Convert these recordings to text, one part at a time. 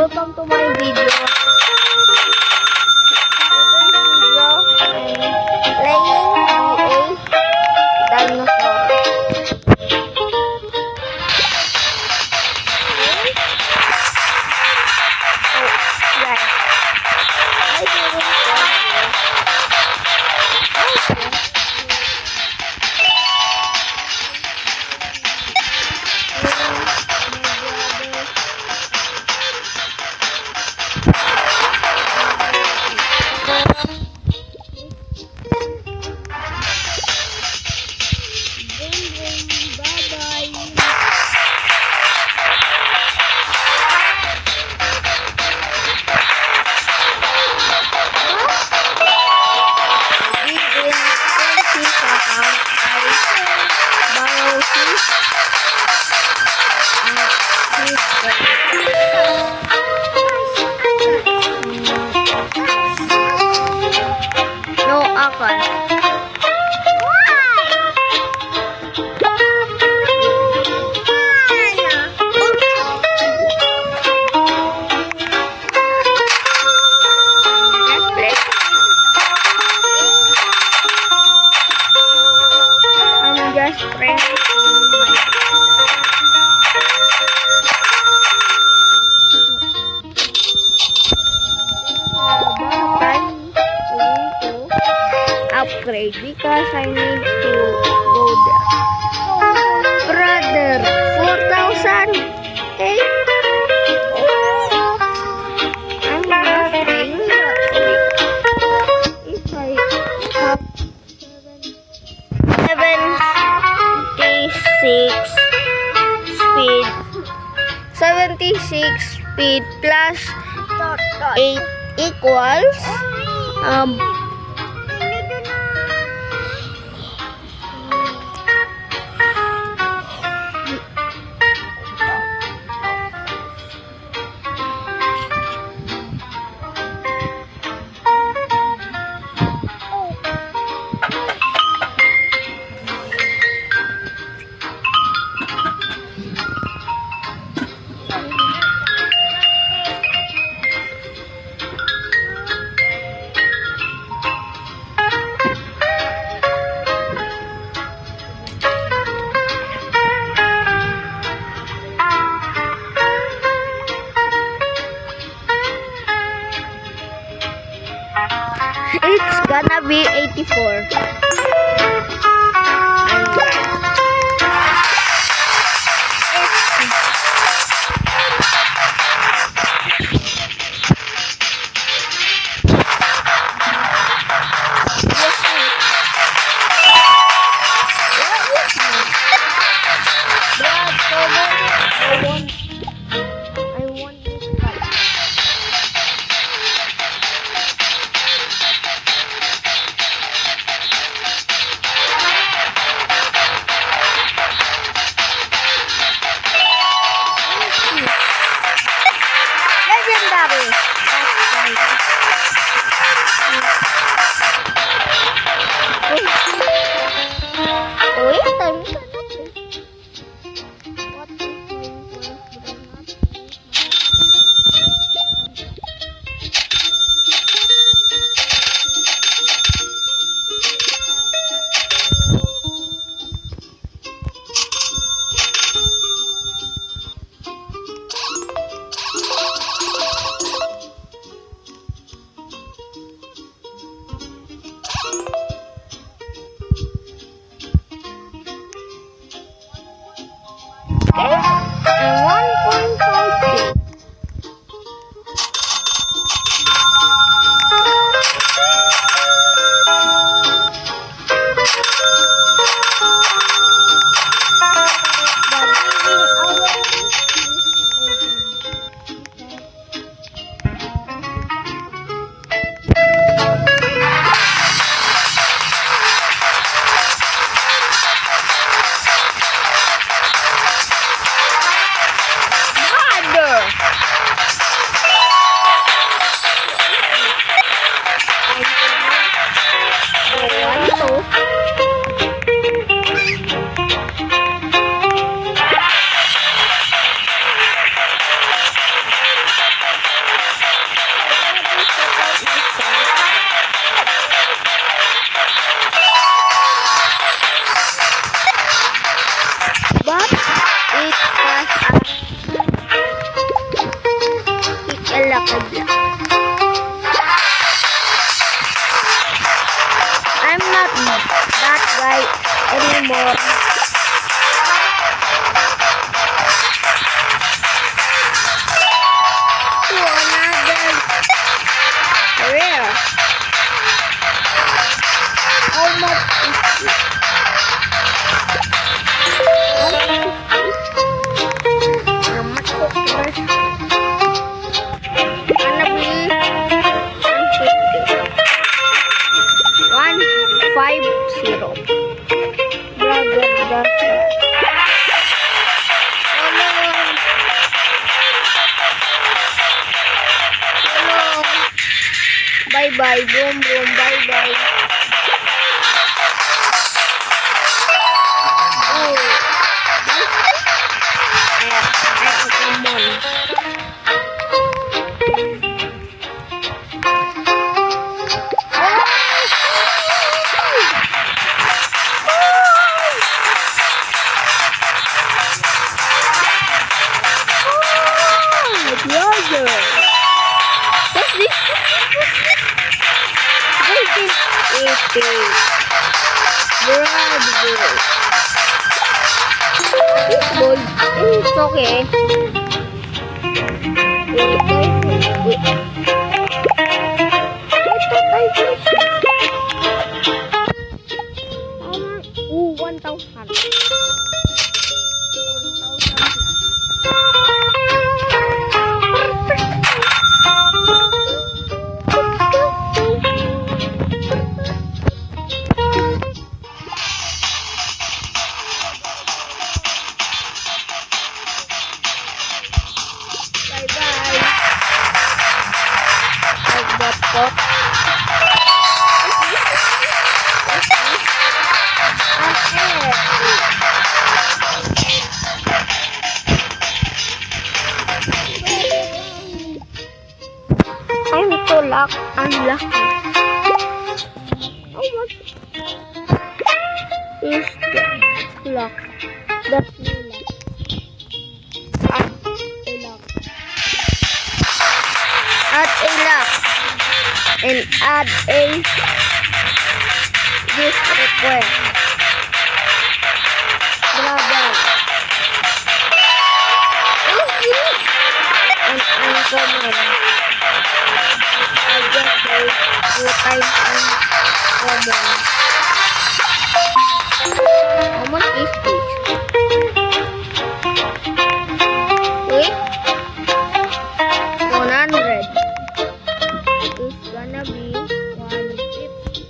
Welcome to my video. Today's video, I'm playing a dinosaur. No offense. I'm just praying. Upgrade because I need to go there. Brother, 4,000. Hey, I'm not paying if I have 76 speed plus 8 equals it's gonna be 84. Gonna be 150. 150. Brother Dasa. Bye bye, boom boom, bye bye. Oh, come on. What's this? Golden epic. Bravo. This gold. It's okay. Wait. I thought I just... Ooh, 1,000. 1,000. I'm too unlucky. Oh, what is that? Luck. That's no luck. Add a luck. Add a luck. And add a gift request. Brother. And uncommon. I just say 2 times uncommon. Common is this. Wait. 100. It's gonna be 150.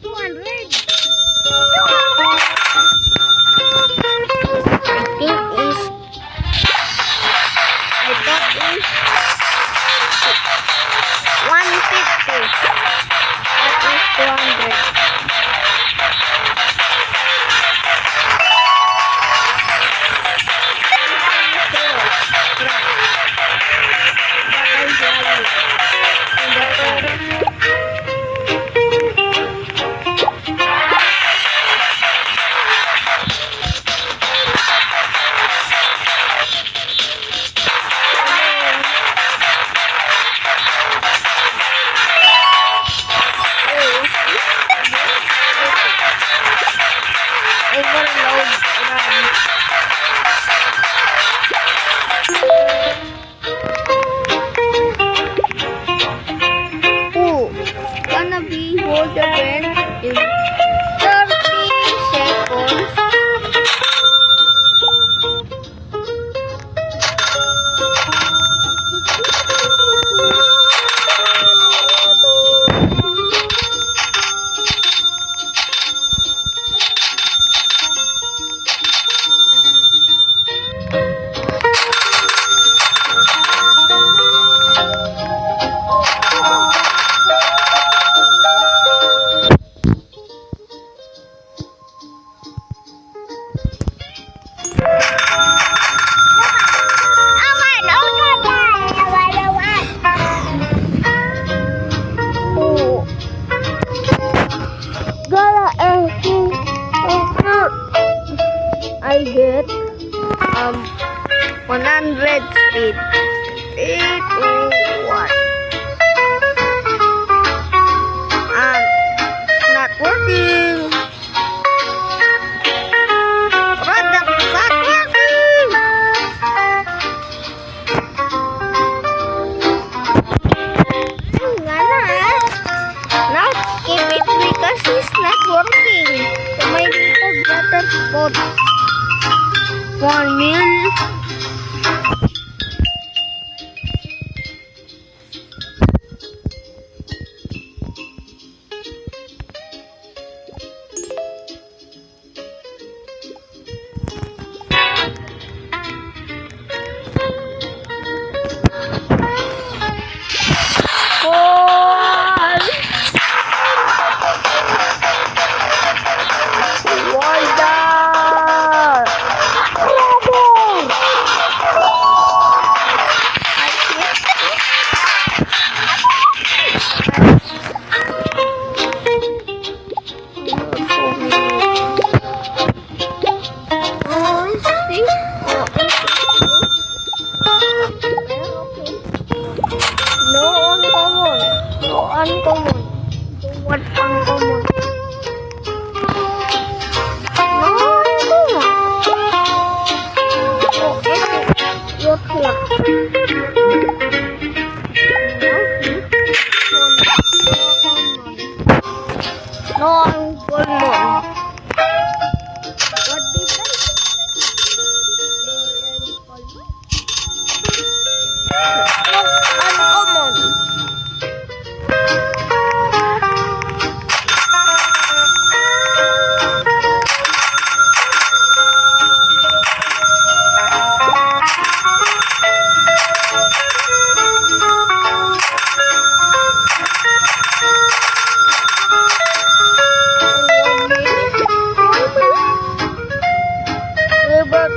200. I thought is 150. That is 200. Hold the pen in 30 seconds. I get 100 speed. 3, 2, 1. It's not working. Product not working. Now skip it because it's not working. So my little brother spot 1 mil No uncommon. No uncommon. So what uncommon? No uncommon. Oh, epic. Your luck. No uncommon. What did I say? No uncommon.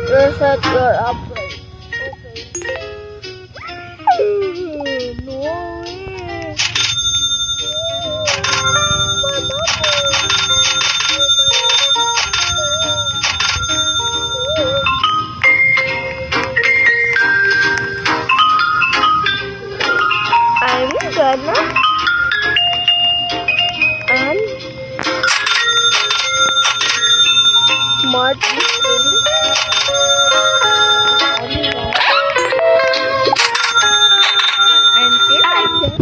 Reset your upgrade. Okay. No way. I'm gonna smart this thing. Until I get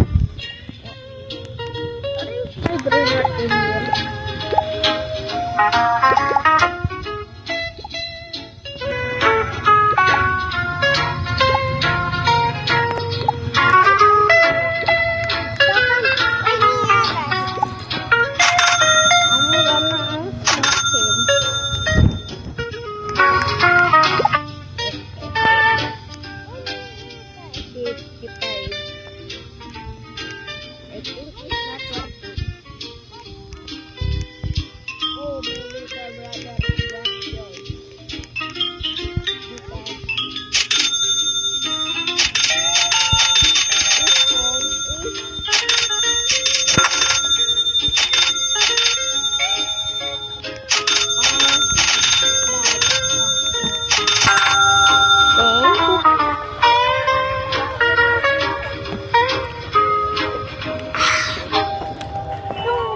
my brain not in here.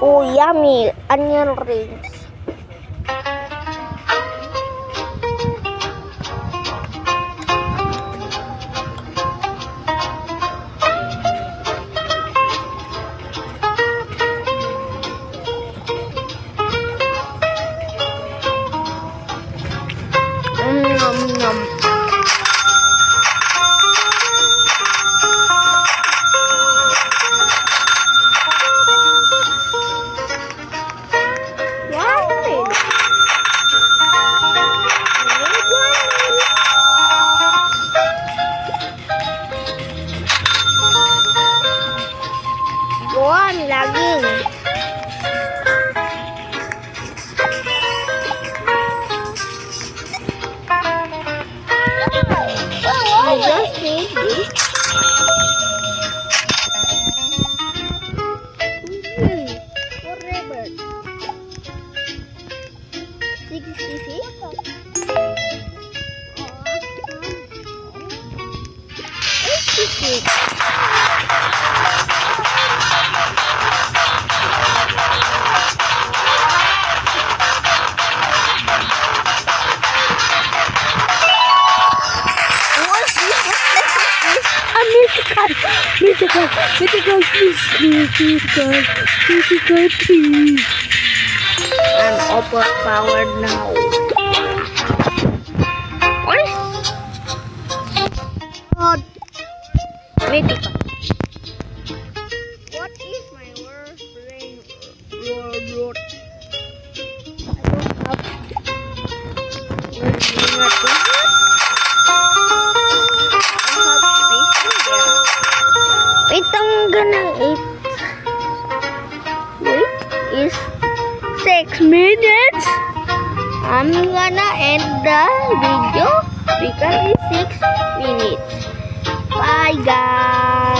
Oh, yummy onion rings. Nom nom. One laging. I just need this. Forever. 66. 86. Mythical, please. Mythical, please. I'm overpowered now. What is God? Mythical. What is my worst brain rot? I don't have wait, I'm gonna eat. Wait, is 6 minutes. I'm gonna end the video because it's 6 minutes. Bye, guys.